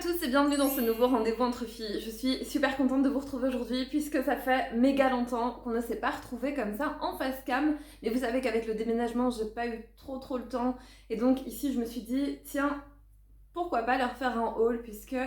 tous et bienvenue dans ce nouveau rendez-vous entre filles. Je suis super contente de vous retrouver aujourd'hui puisque ça fait méga longtemps qu'on ne s'est pas retrouvés comme ça en face cam. Mais vous savez qu'avec le déménagement, j'ai pas eu trop le temps. Et donc ici, je me suis dit, tiens, pourquoi pas leur faire un haul puisque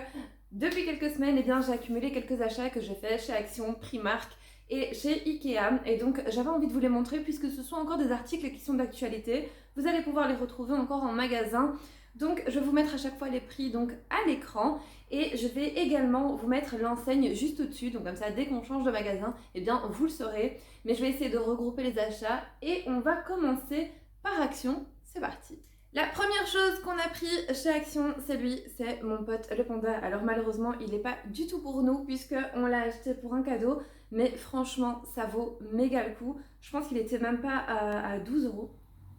depuis quelques semaines, eh bien, j'ai accumulé quelques achats que j'ai fait chez Action, Primark et chez Ikea. Et donc j'avais envie de vous les montrer puisque ce sont encore des articles qui sont d'actualité. Vous allez pouvoir les retrouver encore en magasin. Donc je vais vous mettre à chaque fois les prix donc à l'écran et je vais également vous mettre l'enseigne juste au-dessus, donc comme ça dès qu'on change de magasin, eh bien vous le saurez. Mais je vais essayer de regrouper les achats et on va commencer par Action, c'est parti. La première chose qu'on a pris chez Action, c'est lui, c'est mon pote le panda. Alors malheureusement il n'est pas du tout pour nous puisqu'on l'a acheté pour un cadeau, mais franchement ça vaut méga le coup. Je pense qu'il était même pas à 12 euros,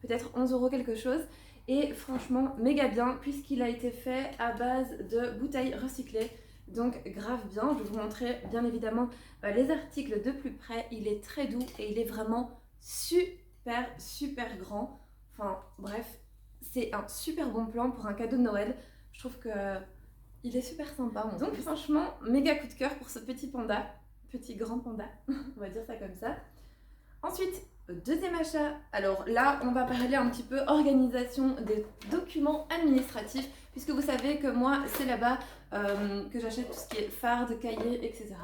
peut-être 11 euros quelque chose. Et franchement méga bien puisqu'il a été fait à base de bouteilles recyclées, donc grave bien. Je vais vous montrer bien évidemment les articles de plus près. Il est très doux et il est vraiment super grand. Enfin bref, c'est un super bon plan pour un cadeau de Noël. Je trouve que il est super sympa. Donc franchement méga coup de cœur pour ce petit panda, petit grand panda, on va dire ça comme ça. Ensuite, deuxième achat, alors là on va parler un petit peu organisation des documents administratifs puisque vous savez que moi c'est là-bas que j'achète tout ce qui est farde, cahier, etc.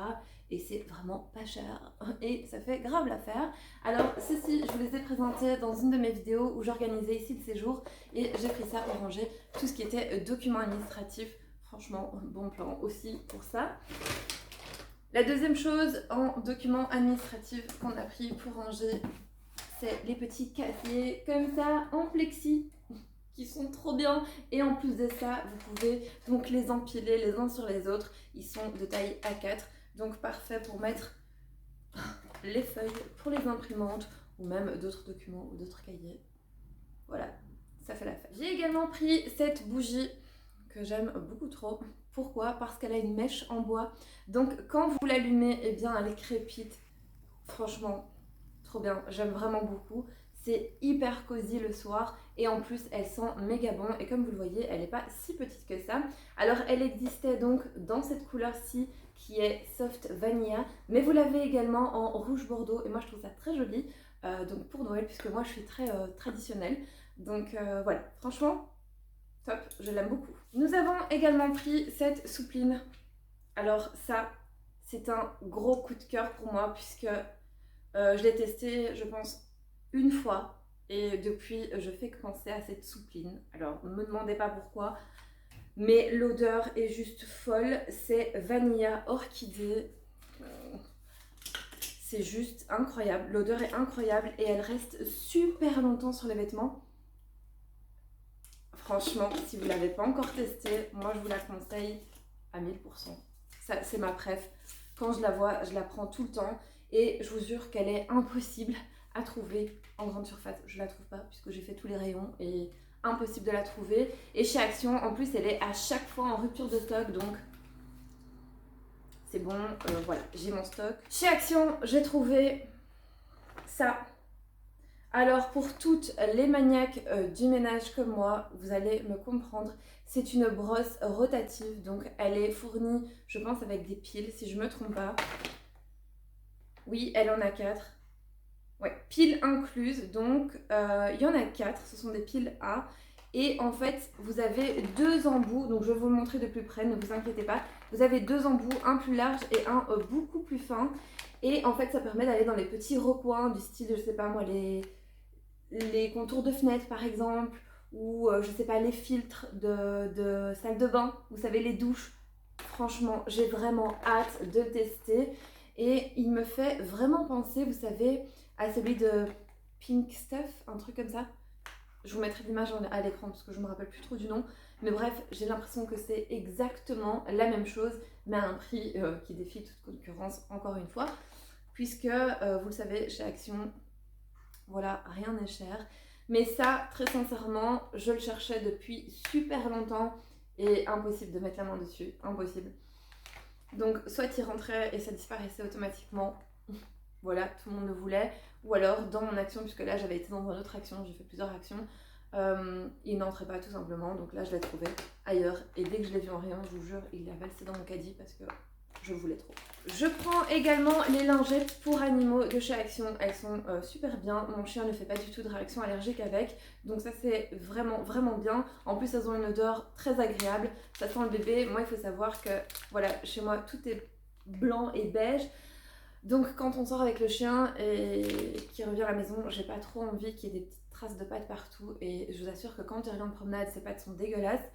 Et c'est vraiment pas cher et ça fait grave l'affaire. Alors ceci, je vous les ai présentés dans une de mes vidéos où j'organisais ici le séjour et j'ai pris ça pour ranger tout ce qui était documents administratifs. Franchement, bon plan aussi pour ça. La deuxième chose en documents administratifs qu'on a pris pour ranger, c'est les petits casiers comme ça en plexi qui sont trop bien. Et en plus de ça, vous pouvez donc les empiler les uns sur les autres. Ils sont de taille A4, donc parfait pour mettre les feuilles pour les imprimantes ou même d'autres documents ou d'autres cahiers. Voilà, ça fait l'affaire. J'ai également pris cette bougie que j'aime beaucoup trop. Pourquoi? Parce qu'elle a une mèche en bois. Donc quand vous l'allumez, eh bien elle crépite. Franchement, trop bien. J'aime vraiment beaucoup. C'est hyper cosy le soir et en plus elle sent méga bon et comme vous le voyez, elle n'est pas si petite que ça. Alors elle existait donc dans cette couleur-ci qui est Soft Vanilla, mais vous l'avez également en rouge bordeaux et moi je trouve ça très joli. Donc pour Noël, puisque moi je suis très traditionnelle. Donc voilà, franchement, top, je l'aime beaucoup. Nous avons également pris cette soupline. Alors ça, c'est un gros coup de cœur pour moi puisque je l'ai testé, je pense, une fois. Et depuis, je fais que penser à cette soupline. Alors, ne me demandez pas pourquoi. Mais l'odeur est juste folle. C'est Vanilla Orchidée. C'est juste incroyable. L'odeur est incroyable et elle reste super longtemps sur les vêtements. Franchement, si vous ne l'avez pas encore testée, moi je vous la conseille à 1000%. Ça, c'est ma préf. Quand je la vois, je la prends tout le temps. Et je vous jure qu'elle est impossible à trouver en grande surface. Je la trouve pas puisque j'ai fait tous les rayons et impossible de la trouver. Et chez Action, en plus, elle est à chaque fois en rupture de stock. Donc, c'est bon. Voilà, j'ai mon stock. Chez Action, j'ai trouvé ça. Alors pour toutes les maniaques du ménage comme moi, vous allez me comprendre, c'est une brosse rotative, donc elle est fournie, je pense, avec des piles, si je ne me trompe pas. Oui, elle en a 4. Ouais, piles incluses, donc il y en a 4, ce sont des piles A. Et en fait, vous avez deux embouts, donc je vais vous le montrer de plus près, ne vous inquiétez pas. Vous avez deux embouts, un plus large et un beaucoup plus fin. Et en fait, ça permet d'aller dans les petits recoins du style, je sais pas moi, les contours de fenêtre par exemple, ou je sais pas, les filtres de salle de bain, vous savez, les douches. Franchement, j'ai vraiment hâte de le tester et il me fait vraiment penser, vous savez, à celui de Pink Stuff, un truc comme ça. Je vous mettrai l'image à l'écran parce que je me rappelle plus trop du nom, mais bref, j'ai l'impression que c'est exactement la même chose, mais à un prix qui défie toute concurrence encore une fois, puisque vous le savez, chez Action, voilà, rien n'est cher. Mais ça, très sincèrement, je le cherchais depuis super longtemps et impossible de mettre la main dessus, impossible. Donc, soit il rentrait et ça disparaissait automatiquement, voilà, tout le monde le voulait. Ou alors, dans mon action, puisque là, j'avais été dans une autre action, j'ai fait plusieurs actions, Il n'entrait pas tout simplement, donc là je l'ai trouvé ailleurs. Et dès que je l'ai vu en rayon, je vous jure, il a valsé dans mon caddie parce que je voulais trop. Je prends également les lingettes pour animaux de chez Action. Elles sont super bien. Mon chien ne fait pas du tout de réaction allergique avec. Donc ça c'est vraiment vraiment bien. En plus elles ont une odeur très agréable. Ça sent le bébé. Moi il faut savoir que voilà, chez moi tout est blanc et beige. Donc quand on sort avec le chien et qu'il revient à la maison, j'ai pas trop envie qu'il y ait des petites traces de pattes partout. Et je vous assure que quand il revient de promenade, ses pattes sont dégueulasses.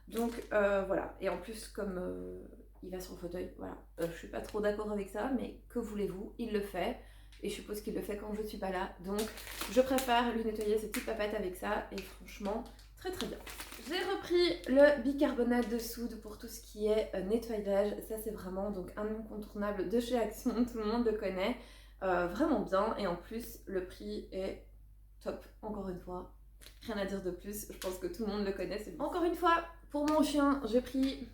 Donc voilà. Et en plus comme il va sur le fauteuil, voilà. Je suis pas trop d'accord avec ça, mais que voulez-vous, il le fait. Et je suppose qu'il le fait quand je suis pas là. Donc je préfère lui nettoyer ses petites papates avec ça. Et franchement, très très bien. J'ai repris le bicarbonate de soude pour tout ce qui est nettoyage. Ça c'est vraiment donc un incontournable de chez Action, tout le monde le connaît. Vraiment bien. Et en plus, le prix est top, encore une fois. Rien à dire de plus, je pense que tout le monde le connaît. Encore une fois, pour mon chien, j'ai pris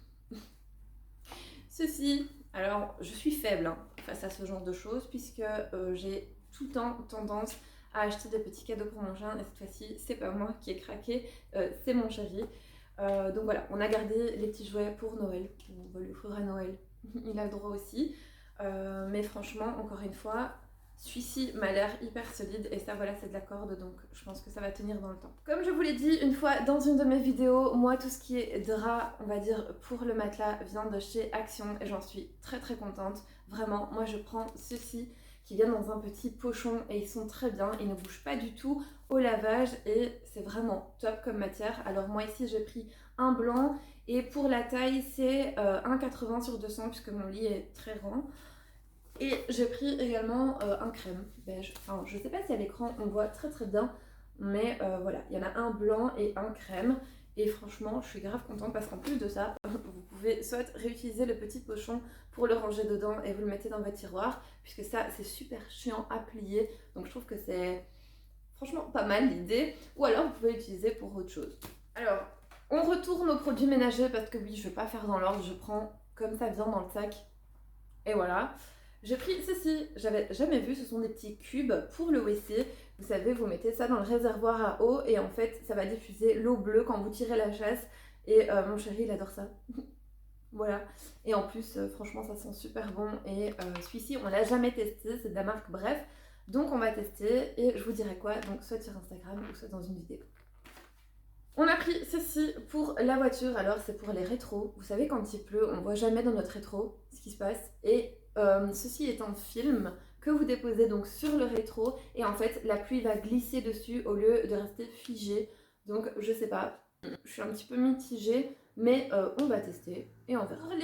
ceci. Alors, je suis faible hein, face à ce genre de choses puisque j'ai tout le temps tendance à acheter des petits cadeaux pour mon chien et cette fois-ci, c'est pas moi qui ai craqué, c'est mon chéri. Donc voilà, on a gardé les petits jouets pour Noël. On va lui offrir à Noël, il a le droit aussi. Mais franchement, encore une fois, celui-ci m'a l'air hyper solide et ça voilà c'est de la corde donc je pense que ça va tenir dans le temps. Comme je vous l'ai dit une fois dans une de mes vidéos, moi tout ce qui est drap on va dire pour le matelas vient de chez Action et j'en suis très très contente. Vraiment moi je prends ceux-ci qui viennent dans un petit pochon et ils sont très bien, ils ne bougent pas du tout au lavage et c'est vraiment top comme matière. Alors moi ici j'ai pris un blanc et pour la taille c'est 1,80 sur 200 puisque mon lit est très grand. Et j'ai pris également un crème beige. Enfin, je sais pas si à l'écran on voit très très bien, mais voilà, il y en a un blanc et un crème. Et franchement, je suis grave contente parce qu'en plus de ça, vous pouvez soit réutiliser le petit pochon pour le ranger dedans et vous le mettez dans votre tiroir, puisque ça, c'est super chiant à plier. Donc je trouve que c'est franchement pas mal l'idée. Ou alors vous pouvez l'utiliser pour autre chose. Alors, on retourne aux produits ménagers parce que oui, je vais pas faire dans l'ordre, je prends comme ça vient dans le sac. Et voilà. J'ai pris ceci, j'avais jamais vu, ce sont des petits cubes pour le WC. Vous savez, vous mettez ça dans le réservoir à eau et en fait, ça va diffuser l'eau bleue quand vous tirez la chasse. Et mon chéri, il adore ça. Voilà. Et en plus, franchement, ça sent super bon. Et celui-ci, on l'a jamais testé, c'est de la marque Bref. Donc on va tester et je vous dirai quoi, donc soit sur Instagram ou soit dans une vidéo. On a pris ceci pour la voiture, alors c'est pour les rétros. Vous savez quand il pleut, on voit jamais dans notre rétro ce qui se passe. Et ceci est un film que vous déposez donc sur le rétro et en fait la pluie va glisser dessus au lieu de rester figée. Donc je sais pas, je suis un petit peu mitigée, mais on va tester et on verra. Pour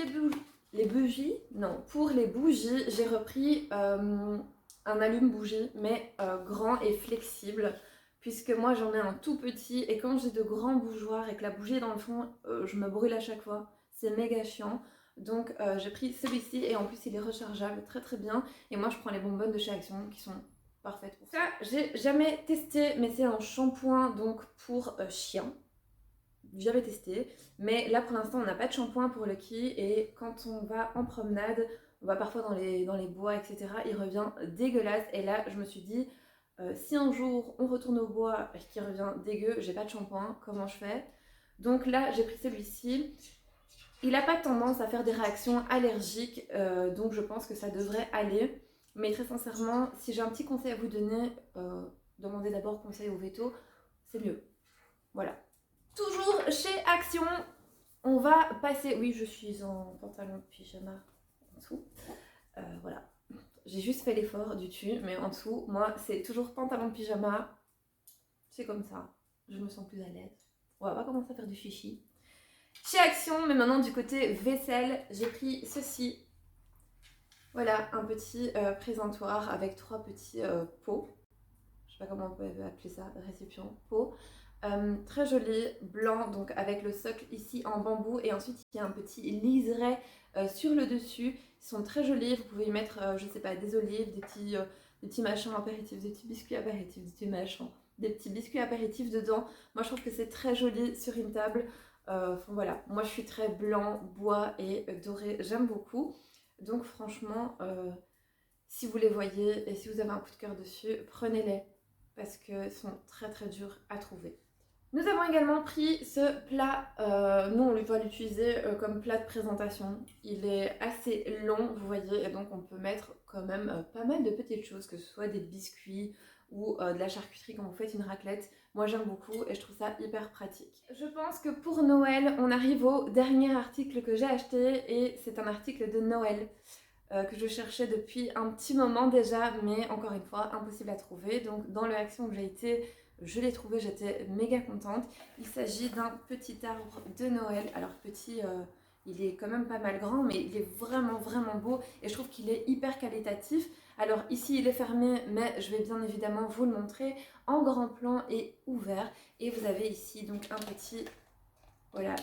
les bougies, non, pour les bougies, j'ai repris un allume-bougie mais grand et flexible. Puisque moi j'en ai un tout petit et quand j'ai de grands bougeoirs et que la bougie est dans le fond, je me brûle à chaque fois. C'est méga chiant. Donc j'ai pris celui-ci et en plus il est rechargeable très très bien. Et moi je prends les bonbonnes de chez Action qui sont parfaites pour ça. Ça j'ai jamais testé mais c'est un shampoing donc pour chien. J'avais testé. Mais là pour l'instant on n'a pas de shampoing pour Lucky et quand on va en promenade, on va parfois dans les bois etc. Il revient dégueulasse et là je me suis dit... si un jour on retourne au bois et qu'il revient dégueu, j'ai pas de shampoing, comment je fais? Donc là j'ai pris celui-ci. Il n'a pas tendance à faire des réactions allergiques, donc je pense que ça devrait aller. Mais très sincèrement, si j'ai un petit conseil à vous donner, demandez d'abord conseil au veto, c'est mieux. Voilà. Toujours chez Action, on va passer... Oui, je suis en pantalon de pyjama en dessous. Voilà. J'ai juste fait l'effort du dessus, mais en dessous, moi, c'est toujours pantalon de pyjama. C'est comme ça. Je me sens plus à l'aise. On va pas commencer à faire du chichi. Chez Action, mais maintenant du côté vaisselle, j'ai pris ceci. Voilà, un petit présentoir avec 3 petits pots. Je sais pas comment on peut appeler ça, récipient, pot. Très joli, blanc, donc avec le socle ici en bambou. Et ensuite, il y a un petit liseré sur le dessus. Ils sont très jolis. Vous pouvez y mettre, je sais pas, des olives, des petits machins apéritifs, des petits biscuits apéritifs, des petits machins, des petits biscuits apéritifs dedans. Moi, je trouve que c'est très joli sur une table. Enfin, voilà, moi, je suis très blanc, bois et doré. J'aime beaucoup. Donc, franchement, si vous les voyez et si vous avez un coup de cœur dessus, prenez-les parce qu'ils sont très très durs à trouver. Nous avons également pris ce plat, nous on va l'utiliser comme plat de présentation. Il est assez long, vous voyez, et donc on peut mettre quand même pas mal de petites choses, que ce soit des biscuits ou de la charcuterie quand vous faites une raclette. Moi j'aime beaucoup et je trouve ça hyper pratique. Je pense que pour Noël, on arrive au dernier article que j'ai acheté et c'est un article de Noël. Que je cherchais depuis un petit moment déjà, mais encore une fois, impossible à trouver. Donc dans le Action où j'ai été, je l'ai trouvé, j'étais méga contente. Il s'agit d'un petit arbre de Noël. Alors petit, il est quand même pas mal grand, mais il est vraiment vraiment beau et je trouve qu'il est hyper qualitatif. Alors ici il est fermé, mais je vais bien évidemment vous le montrer en grand plan et ouvert. Et vous avez ici donc un petit, voilà,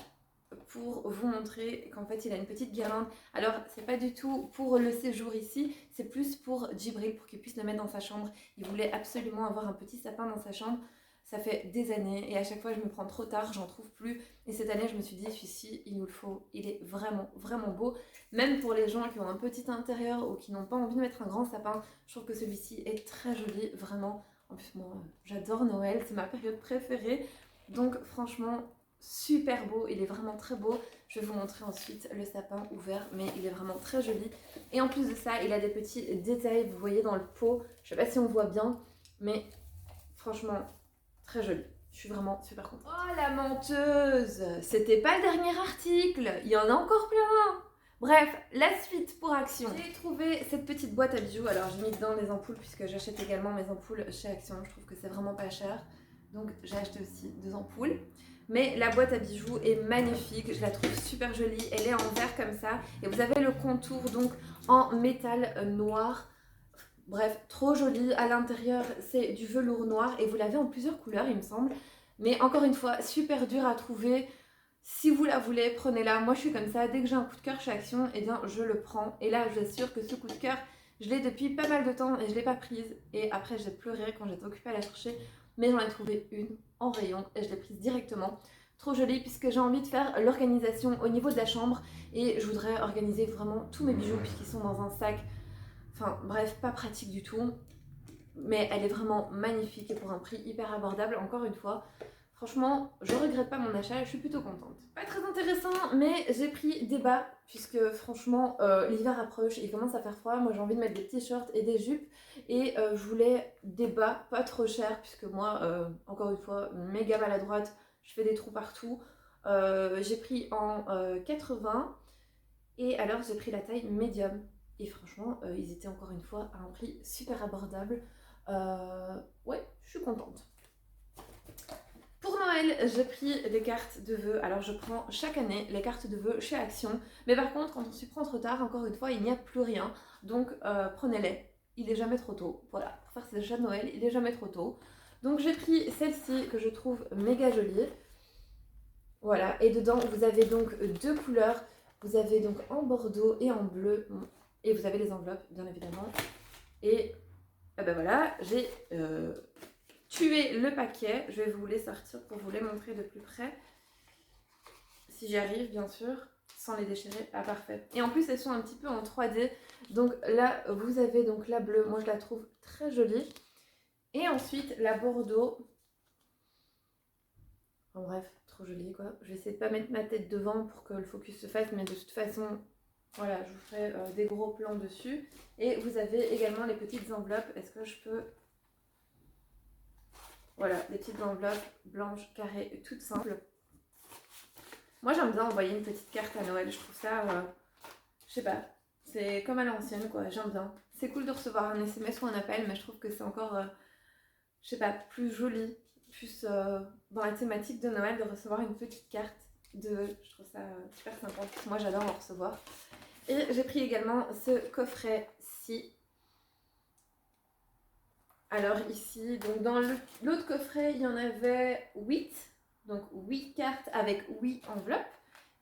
pour vous montrer qu'en fait il a une petite guirlande. Alors c'est pas du tout pour le séjour ici, c'est plus pour Djibril, pour qu'il puisse le mettre dans sa chambre. Il voulait absolument avoir un petit sapin dans sa chambre. Ça fait des années et à chaque fois je me prends trop tard, j'en trouve plus. Et cette année je me suis dit celui-ci il nous le faut, il est vraiment vraiment beau. Même pour les gens qui ont un petit intérieur ou qui n'ont pas envie de mettre un grand sapin, je trouve que celui-ci est très joli, vraiment. En plus moi j'adore Noël, c'est ma période préférée. Donc franchement super beau, il est vraiment très beau. Je vais vous montrer ensuite le sapin ouvert, mais il est vraiment très joli. Et en plus de ça, il a des petits détails, vous voyez dans le pot. Je sais pas si on voit bien, mais franchement, très joli. Je suis vraiment super contente. Oh la menteuse! C'était pas le dernier article, il y en a encore plein! Bref, la suite pour Action. J'ai trouvé cette petite boîte à bijoux. Alors j'ai mis dedans des ampoules puisque j'achète également mes ampoules chez Action. Je trouve que c'est vraiment pas cher. Donc j'ai acheté aussi 2 ampoules. Mais la boîte à bijoux est magnifique, je la trouve super jolie, elle est en verre comme ça. Et vous avez le contour donc en métal noir. Bref, trop joli. À l'intérieur, c'est du velours noir et vous l'avez en plusieurs couleurs, il me semble. Mais encore une fois, super dur à trouver. Si vous la voulez, prenez-la. Moi, je suis comme ça. Dès que j'ai un coup de cœur chez Action, eh bien, je le prends. Et là, je vous assure que ce coup de cœur, je l'ai depuis pas mal de temps et je ne l'ai pas prise. Et après, j'ai pleuré quand j'étais occupée à la chercher. Mais j'en ai trouvé une en rayon et je l'ai prise directement. Trop jolie puisque j'ai envie de faire l'organisation au niveau de la chambre. Et je voudrais organiser vraiment tous mes bijoux puisqu'ils sont dans un sac. Enfin, bref, pas pratique du tout. Mais elle est vraiment magnifique et pour un prix hyper abordable, encore une fois. Franchement, je regrette pas mon achat, je suis plutôt contente. Pas très intéressant, mais j'ai pris des bas, puisque franchement, l'hiver approche, il commence à faire froid. Moi, j'ai envie de mettre des t-shirts et des jupes. Et je voulais des bas pas trop chers, puisque moi, encore une fois, méga maladroite, je fais des trous partout. J'ai pris en 80, et alors j'ai pris la taille médium. Et franchement, ils étaient encore une fois à un prix super abordable. Ouais, je suis contente. Pour Noël, j'ai pris des cartes de vœux. Alors je prends chaque année les cartes de vœux chez Action. Mais par contre, quand on s'y prend trop tard, encore une fois, il n'y a plus rien. Donc prenez-les. Il est jamais trop tôt. Voilà, pour faire ces achats de Noël, il est jamais trop tôt. Donc j'ai pris celle-ci que je trouve méga jolie. Voilà, et dedans, vous avez donc 2 couleurs. Vous avez donc en bordeaux et en bleu. Et vous avez les enveloppes, bien évidemment. Et ben voilà, j'ai tué le paquet. Je vais vous les sortir pour vous les montrer de plus près. Si j'y arrive, bien sûr, sans les déchirer. Ah, parfait. Et en plus, elles sont un petit peu en 3D. Donc là, vous avez donc la bleue. Moi, je la trouve très jolie. Et ensuite, la bordeaux. En bref, trop jolie, quoi. Je vais essayer de pas mettre ma tête devant pour que le focus se fasse. Mais de toute façon, voilà, je vous ferai des gros plans dessus. Et vous avez également les petites enveloppes. Est-ce que je peux... Voilà, des petites enveloppes blanches, carrées, toutes simples. Moi, j'aime bien envoyer une petite carte à Noël. Je trouve ça, je sais pas, c'est comme à l'ancienne, quoi. J'aime bien. C'est cool de recevoir un SMS ou un appel, mais je trouve que c'est encore, je sais pas, plus joli, plus dans la thématique de Noël, de recevoir une petite carte. Je trouve ça super sympa. Moi, j'adore en recevoir. Et j'ai pris également ce coffret-ci. Alors ici, donc dans l'autre coffret, il y en avait 8. Donc 8 cartes avec 8 enveloppes.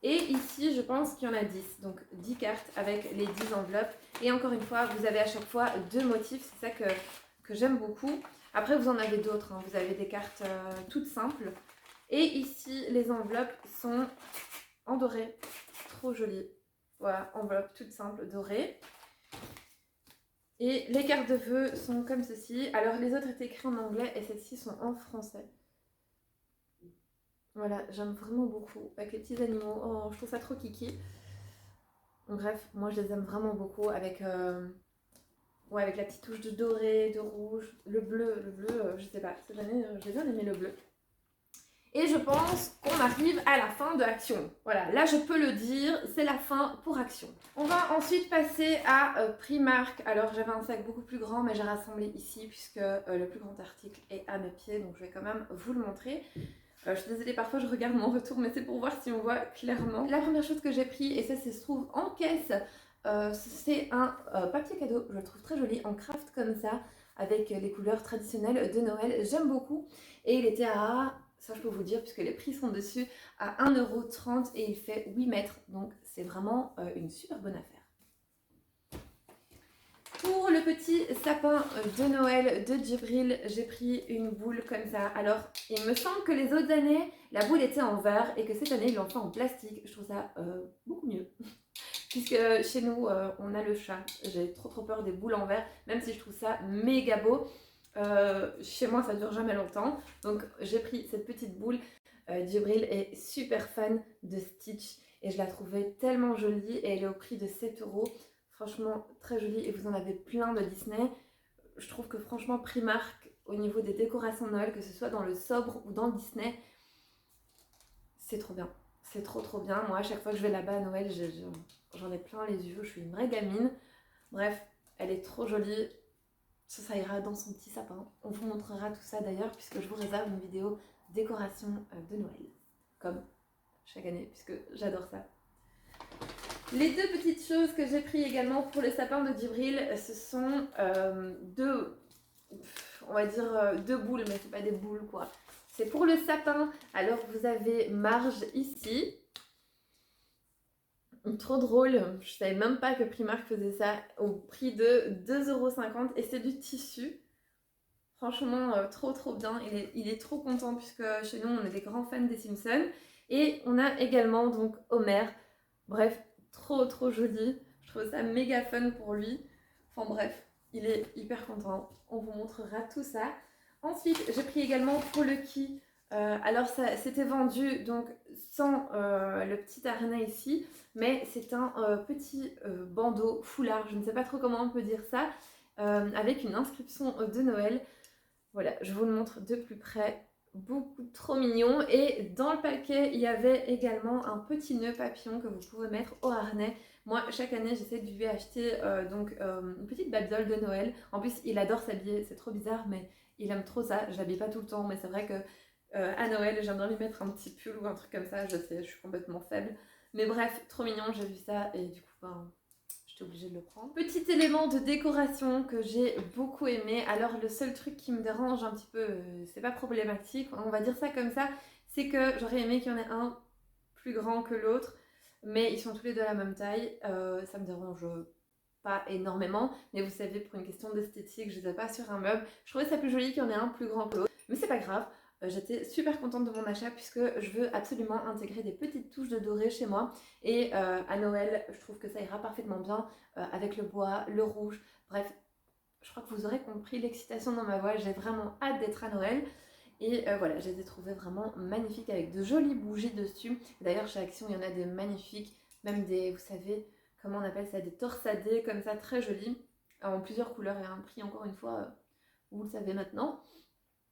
Et ici, je pense qu'il y en a 10. Donc 10 cartes avec les 10 enveloppes. Et encore une fois, vous avez à chaque fois 2 motifs. C'est ça que j'aime beaucoup. Après, vous en avez d'autres. Hein. Vous avez des cartes toutes simples. Et ici, les enveloppes sont en doré. Trop jolies. Voilà, enveloppe toute simple, dorée. Et les cartes de vœux sont comme ceci. Alors les autres étaient écrits en anglais et celles-ci sont en français. Voilà, j'aime vraiment beaucoup. Avec les petits animaux, oh, je trouve ça trop kiki. Bref, moi je les aime vraiment beaucoup avec, ouais, avec la petite touche de doré, de rouge, le bleu, je sais pas, cette année j'ai bien aimé le bleu. Et je pense qu'on arrive à la fin de Action. Voilà, là je peux le dire, c'est la fin pour Action. On va ensuite passer à Primark. Alors j'avais un sac beaucoup plus grand, mais j'ai rassemblé ici puisque le plus grand article est à mes pieds, donc je vais quand même vous le montrer. Je suis désolée, parfois je regarde mon retour, mais c'est pour voir si on voit clairement. La première chose que j'ai pris, et ça se trouve en caisse, c'est un papier cadeau, je le trouve très joli, en craft comme ça, avec les couleurs traditionnelles de Noël. J'aime beaucoup. Et il était à, ça je peux vous dire, puisque les prix sont dessus, à 1,30 € et il fait 8 mètres. Donc c'est vraiment une super bonne affaire. Pour le petit sapin de Noël de Djibril, j'ai pris une boule comme ça. Alors, il me semble que les autres années, la boule était en verre et que cette année, ils l'ont fait en plastique. Je trouve ça beaucoup mieux. Puisque chez nous, on a le chat. J'ai trop peur des boules en verre, même si je trouve ça méga beau. Chez moi, ça dure jamais longtemps. Donc, j'ai pris cette petite boule. Djibril est super fan de Stitch et je la trouvais tellement jolie et elle est au prix de 7 €. Franchement, très jolie et vous en avez plein de Disney. Je trouve que franchement, Primark, au niveau des décorations de Noël, que ce soit dans le sobre ou dans le Disney, c'est trop bien. C'est trop bien. Moi, à chaque fois que je vais là-bas à Noël, j'en ai plein les yeux. Je suis une vraie gamine. Bref, elle est trop jolie. Ça ira dans son petit sapin. On vous montrera tout ça d'ailleurs, puisque je vous réserve une vidéo décoration de Noël. Comme chaque année, puisque j'adore ça. Les deux petites choses que j'ai pris également pour le sapin de Djibril, ce sont deux, on va dire deux boules, mais c'est pas des boules quoi. C'est pour le sapin. Alors vous avez Marge ici. Trop drôle, je savais même pas que Primark faisait ça au prix de 2,50 € et c'est du tissu. Franchement, trop bien. Il est trop content puisque chez nous, on est des grands fans des Simpsons. Et on a également donc Homer. Bref, trop joli. Je trouve ça méga fun pour lui. Enfin bref, il est hyper content. On vous montrera tout ça. Ensuite, j'ai pris également pour Lucky. Alors ça c'était vendu donc sans le petit harnais ici, mais c'est un petit bandeau foulard, je ne sais pas trop comment on peut dire ça, avec une inscription de Noël. Voilà, je vous le montre de plus près. Beaucoup trop mignon. Et dans le paquet, il y avait également un petit nœud papillon que vous pouvez mettre au harnais. Moi, chaque année, j'essaie de lui acheter une petite babiole de Noël. En plus, il adore s'habiller. C'est trop bizarre, mais il aime trop ça. Je l'habille pas tout le temps, mais c'est vrai que à Noël, j'aimerais lui mettre un petit pull ou un truc comme ça. Je sais, je suis complètement faible. Mais bref, trop mignon, j'ai vu ça. Et du coup, ben, j'étais obligée de le prendre. Petit élément de décoration que j'ai beaucoup aimé. Alors le seul truc qui me dérange un petit peu, c'est pas problématique, on va dire ça comme ça, c'est que j'aurais aimé qu'il y en ait un plus grand que l'autre, mais ils sont tous les deux à la même taille. Ça me dérange pas énormément, mais vous savez, pour une question d'esthétique, je les ai pas sur un meuble. Je trouvais ça plus joli qu'il y en ait un plus grand que l'autre, mais c'est pas grave. J'étais super contente de mon achat puisque je veux absolument intégrer des petites touches de doré chez moi. Et à Noël, je trouve que ça ira parfaitement bien avec le bois, le rouge. Bref, je crois que vous aurez compris l'excitation dans ma voix. J'ai vraiment hâte d'être à Noël. Et voilà, je les ai trouvés vraiment magnifiques avec de jolies bougies dessus. D'ailleurs, chez Action, il y en a des magnifiques, même des, vous savez, comment on appelle ça, des torsadés comme ça, très jolis, en plusieurs couleurs et à un prix, encore une fois, vous le savez maintenant.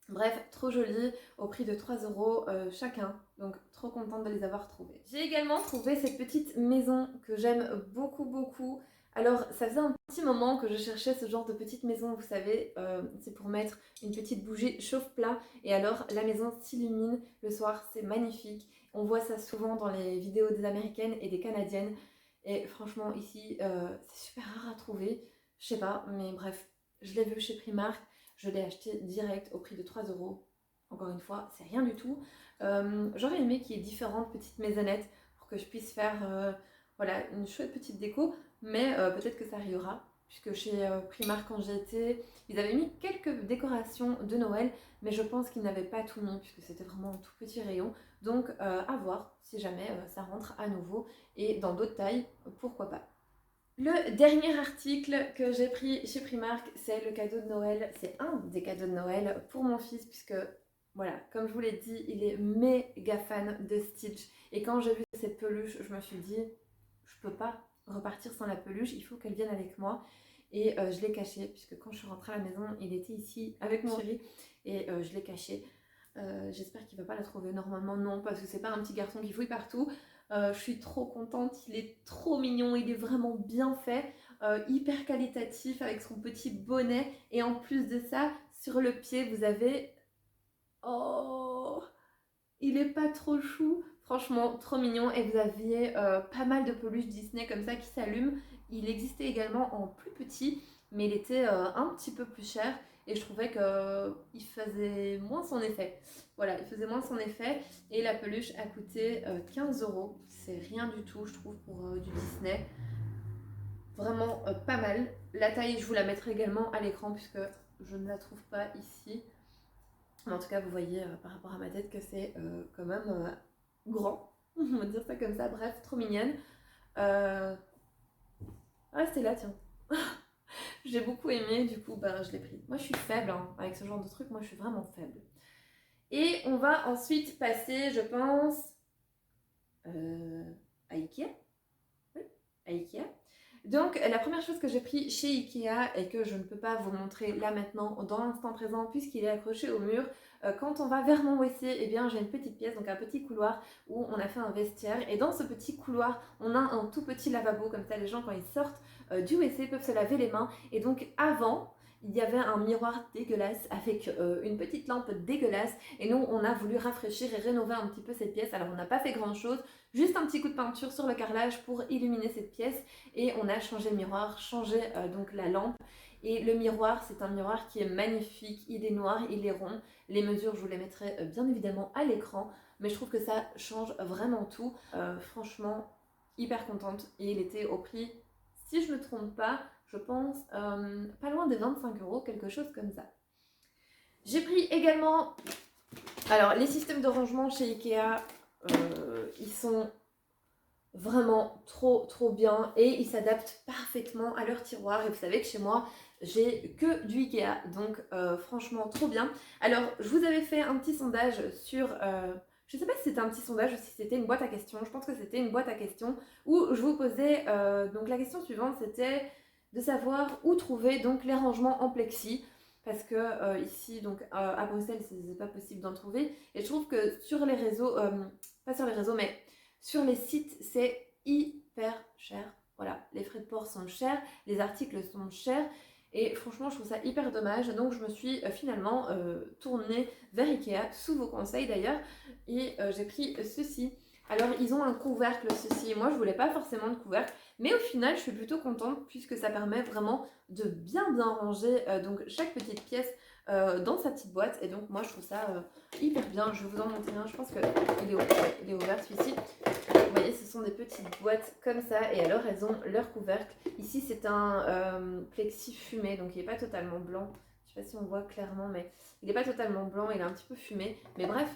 Bref, trop joli, au prix de 3 € chacun, donc trop contente de les avoir trouvés. J'ai également trouvé cette petite maison que j'aime beaucoup. Alors, ça faisait un petit moment que je cherchais ce genre de petite maison, vous savez, c'est pour mettre une petite bougie chauffe-plat, et alors la maison s'illumine le soir, c'est magnifique. On voit ça souvent dans les vidéos des Américaines et des Canadiennes, et franchement, ici, c'est super rare à trouver, je sais pas, mais bref, je l'ai vu chez Primark. Je l'ai acheté direct au prix de 3 €. Encore une fois, c'est rien du tout. J'aurais aimé qu'il y ait différentes petites maisonnettes pour que je puisse faire voilà, une chouette petite déco, mais peut-être que ça arrivera, puisque chez Primark, quand j'y étais, ils avaient mis quelques décorations de Noël, mais je pense qu'ils n'avaient pas tout mis, puisque c'était vraiment un tout petit rayon. Donc à voir si jamais ça rentre à nouveau, et dans d'autres tailles, pourquoi pas. Le dernier article que j'ai pris chez Primark, c'est le cadeau de Noël. C'est un des cadeaux de Noël pour mon fils, puisque Voilà, comme je vous l'ai dit, il est méga fan de Stitch. Et quand j'ai vu cette peluche, je me suis dit, je peux pas repartir sans la peluche, il faut qu'elle vienne avec moi. Et je l'ai caché, puisque quand je suis rentrée à la maison, il était ici avec mon chéri. Et je l'ai caché. J'espère qu'il va pas la trouver. Normalement non, parce que c'est pas un petit garçon qui fouille partout. Je suis trop contente, il est trop mignon, il est vraiment bien fait, hyper qualitatif avec son petit bonnet. Et en plus de ça, sur le pied, vous avez... Oh, il est pas trop chou, franchement trop mignon. Et vous aviez pas mal de peluches Disney comme ça qui s'allument. Il existait également en plus petit, mais il était un petit peu plus cher. Et je trouvais qu'il faisait moins son effet. Voilà, il faisait moins son effet. Et la peluche a coûté 15 €. C'est rien du tout, je trouve, pour du Disney. Vraiment pas mal. La taille, je vous la mettrai également à l'écran puisque je ne la trouve pas ici. Mais en tout cas, vous voyez par rapport à ma tête que c'est quand même grand. On va dire ça comme ça. Bref, trop mignonne. Ah, c'était là, tiens. J'ai beaucoup aimé, du coup, je l'ai pris. Moi, je suis faible hein, avec ce genre de truc. Moi, je suis vraiment faible. Et on va ensuite passer, je pense, à Ikea. Oui, à Ikea. Donc, la première chose que j'ai pris chez Ikea et que je ne peux pas vous montrer là maintenant dans l'instant présent puisqu'il est accroché au mur, quand on va vers mon WC, eh bien j'ai une petite pièce, donc un petit couloir où on a fait un vestiaire. Et dans ce petit couloir, on a un tout petit lavabo, comme ça les gens quand ils sortent du WC peuvent se laver les mains. Et donc avant, il y avait un miroir dégueulasse avec une petite lampe dégueulasse. Et nous, on a voulu rafraîchir et rénover un petit peu cette pièce. Alors on n'a pas fait grand chose, juste un petit coup de peinture sur le carrelage pour illuminer cette pièce. Et on a changé le miroir, changé donc la lampe. Et le miroir, c'est un miroir qui est magnifique, il est noir, il est rond. Les mesures, je vous les mettrai bien évidemment à l'écran, mais je trouve que ça change vraiment tout. Franchement, hyper contente. Et il était au prix, si je ne me trompe pas, je pense pas loin des 25 €, quelque chose comme ça. J'ai pris également, alors les systèmes de rangement chez Ikea, ils sont vraiment trop bien et ils s'adaptent parfaitement à leur tiroir. Et vous savez que chez moi j'ai que du Ikea, donc franchement trop bien. Alors je vous avais fait un petit sondage sur je sais pas si c'était un petit sondage ou si c'était une boîte à questions. Je pense que c'était une boîte à questions où je vous posais donc la question suivante, c'était de savoir où trouver donc les rangements en plexi. Parce que ici, donc à Bruxelles, c'est pas possible d'en trouver. Et je trouve que sur les réseaux, pas sur les réseaux, mais sur les sites, c'est hyper cher. Voilà, les frais de port sont chers, les articles sont chers. Et franchement, je trouve ça hyper dommage. Donc, je me suis finalement tournée vers Ikea, sous vos conseils d'ailleurs. Et j'ai pris ceci. Alors, ils ont un couvercle, ceci. Moi, je voulais pas forcément de couvercle. Mais au final, je suis plutôt contente puisque ça permet vraiment de bien ranger donc chaque petite pièce dans sa petite boîte. Et donc, moi, je trouve ça hyper bien. Je vais vous en montrer un. Je pense qu'il est ouvert celui-ci. Vous voyez, ce sont des petites boîtes comme ça. Et alors, elles ont leur couvercle. Ici, c'est un plexi fumé. Donc, il n'est pas totalement blanc. Je ne sais pas si on voit clairement, mais il n'est pas totalement blanc. Il est un petit peu fumé. Mais bref,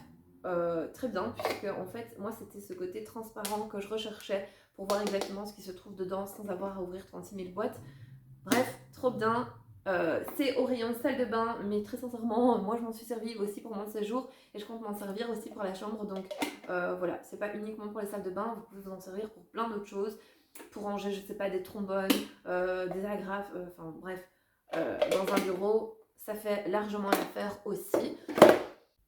très bien. Puisque, en fait, moi, c'était ce côté transparent que je recherchais pour voir exactement ce qui se trouve dedans sans avoir à ouvrir 36 000 boîtes. Bref, trop bien. C'est au rayon salle de bain, mais très sincèrement, moi je m'en suis servi aussi pour mon séjour et je compte m'en servir aussi pour la chambre. Donc voilà, c'est pas uniquement pour les salles de bain, vous pouvez vous en servir pour plein d'autres choses, pour ranger, je sais pas, des trombones, des agrafes, enfin bref, dans un bureau, ça fait largement l'affaire aussi.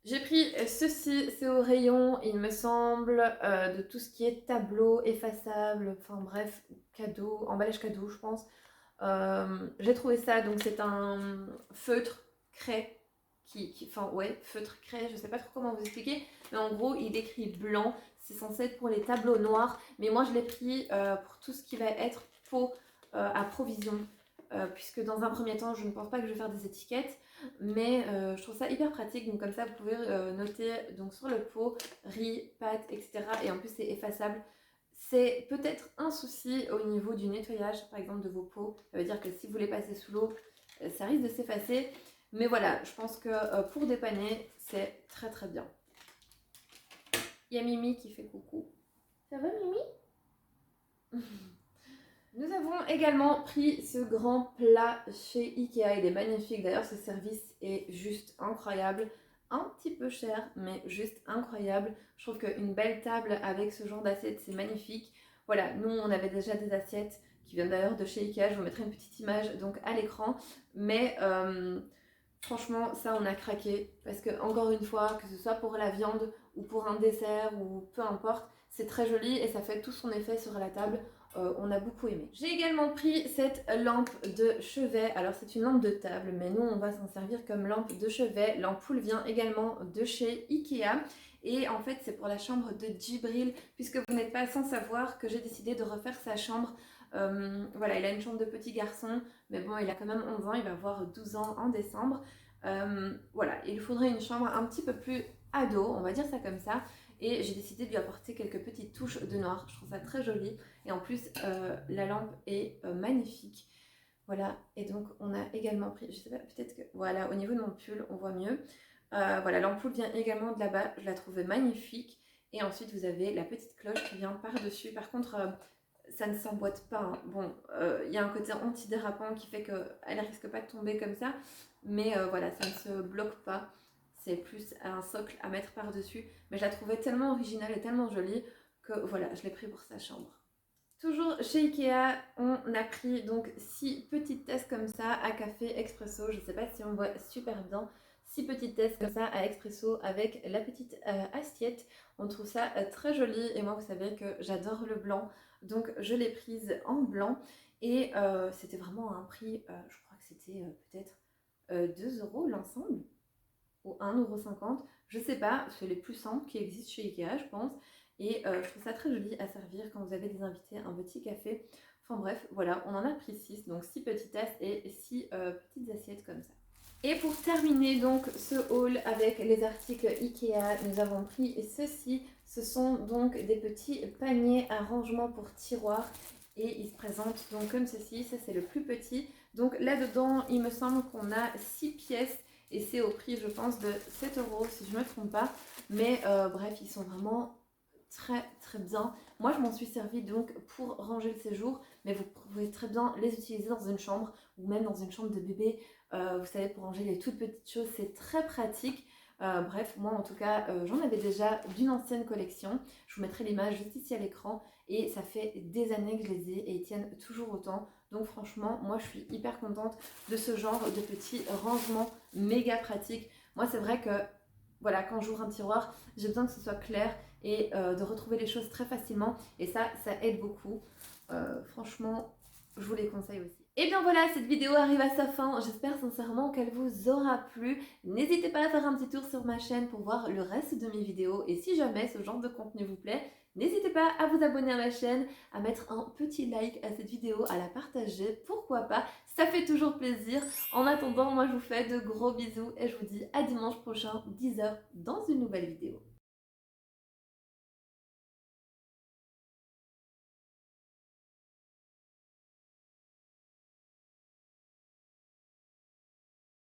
J'ai pris ceci, c'est au rayon, il me semble, de tout ce qui est tableau, effaçable, enfin bref, cadeau, emballage cadeau, je pense. J'ai trouvé ça, donc c'est un feutre craie, enfin ouais, feutre craie, je sais pas trop comment vous expliquer, mais en gros il écrit blanc, c'est censé être pour les tableaux noirs, mais moi je l'ai pris pour tout ce qui va être pot à provision, puisque dans un premier temps je ne pense pas que je vais faire des étiquettes, mais je trouve ça hyper pratique, donc comme ça vous pouvez noter donc sur le pot, riz, pâtes, etc. Et en plus c'est effaçable. C'est peut-être un souci au niveau du nettoyage, par exemple, de vos pots. Ça veut dire que si vous les passez sous l'eau, ça risque de s'effacer. Mais voilà, je pense que pour dépanner, c'est très bien. Il y a Mimi qui fait coucou. Ça va, Mimi? Nous avons également pris ce grand plat chez Ikea. Il est magnifique. D'ailleurs, ce service est juste incroyable. un petit peu cher, mais juste incroyable. Je trouve qu'une belle table avec ce genre d'assiette, c'est magnifique. Voilà, nous on avait déjà des assiettes qui viennent d'ailleurs de chez Ikea, je vous mettrai une petite image donc à l'écran, mais franchement ça on a craqué, parce que encore une fois, que ce soit pour la viande ou pour un dessert ou peu importe, c'est très joli et ça fait tout son effet sur la table. On a beaucoup aimé. J'ai également pris cette lampe de chevet. Alors c'est une lampe de table, mais nous on va s'en servir comme lampe de chevet. L'ampoule vient également de chez Ikea. Et en fait c'est pour la chambre de Djibril, puisque vous n'êtes pas sans savoir que j'ai décidé de refaire sa chambre. Voilà, il a une chambre de petit garçon, mais bon il a quand même 11 ans, il va avoir 12 ans en décembre. Voilà, il faudrait une chambre un petit peu plus ado, on va dire ça comme ça. Et j'ai décidé de lui apporter quelques petites touches de noir, je trouve ça très joli. Et en plus, la lampe est magnifique. Voilà, et donc on a également pris, je sais pas, peut-être que, voilà, au niveau de mon pull, on voit mieux. Voilà, l'ampoule vient également de là-bas, je la trouvais magnifique. Et ensuite, vous avez la petite cloche qui vient par-dessus. Par contre, ça ne s'emboîte pas, hein. Bon, il y a un côté antidérapant qui fait qu'elle ne risque pas de tomber comme ça. Mais voilà, ça ne se bloque pas. C'est plus un socle à mettre par-dessus. Mais je la trouvais tellement originale et tellement jolie que voilà, je l'ai pris pour sa chambre. Toujours chez Ikea, on a pris donc 6 petites tasses comme ça à café expresso. Je ne sais pas si on voit super bien. 6 petites tasses comme ça à expresso avec la petite assiette. On trouve ça très joli et moi vous savez que j'adore le blanc. Donc je l'ai prise en blanc et c'était vraiment un prix, je crois que c'était peut-être 2 € l'ensemble ou 1,50 €. Je sais pas, c'est les plus simples qui existent chez Ikea je pense. Et je trouve ça très joli à servir quand vous avez des invités, un petit café. Enfin bref, voilà, on en a pris 6, donc 6 petites tasses et 6 petites assiettes comme ça. Et pour terminer donc ce haul avec les articles Ikea, nous avons pris ceci. Ce sont donc des petits paniers à rangement pour tiroirs. Et ils se présentent donc comme ceci, ça c'est le plus petit. Donc là-dedans, il me semble qu'on a 6 pièces. Et c'est au prix, je pense, de 7 € si je ne me trompe pas. Mais bref, ils sont vraiment très bien. Moi je m'en suis servi donc pour ranger le séjour, mais vous pouvez très bien les utiliser dans une chambre ou même dans une chambre de bébé, vous savez, pour ranger les toutes petites choses, c'est très pratique. Bref, moi en tout cas j'en avais déjà d'une ancienne collection, je vous mettrai l'image juste ici à l'écran et ça fait des années que je les ai et ils tiennent toujours autant. Donc franchement moi je suis hyper contente de ce genre de petits rangements méga pratiques. Moi c'est vrai que voilà, quand j'ouvre un tiroir, j'ai besoin que ce soit clair et de retrouver les choses très facilement. Et ça aide beaucoup. Franchement, je vous les conseille aussi. Et bien voilà, cette vidéo arrive à sa fin. J'espère sincèrement qu'elle vous aura plu. N'hésitez pas à faire un petit tour sur ma chaîne pour voir le reste de mes vidéos. Et si jamais ce genre de contenu vous plaît, n'hésitez pas à vous abonner à ma chaîne, à mettre un petit like à cette vidéo, à la partager, pourquoi pas, ça fait toujours plaisir. En attendant, moi je vous fais de gros bisous et je vous dis à dimanche prochain, 10 h, dans une nouvelle vidéo.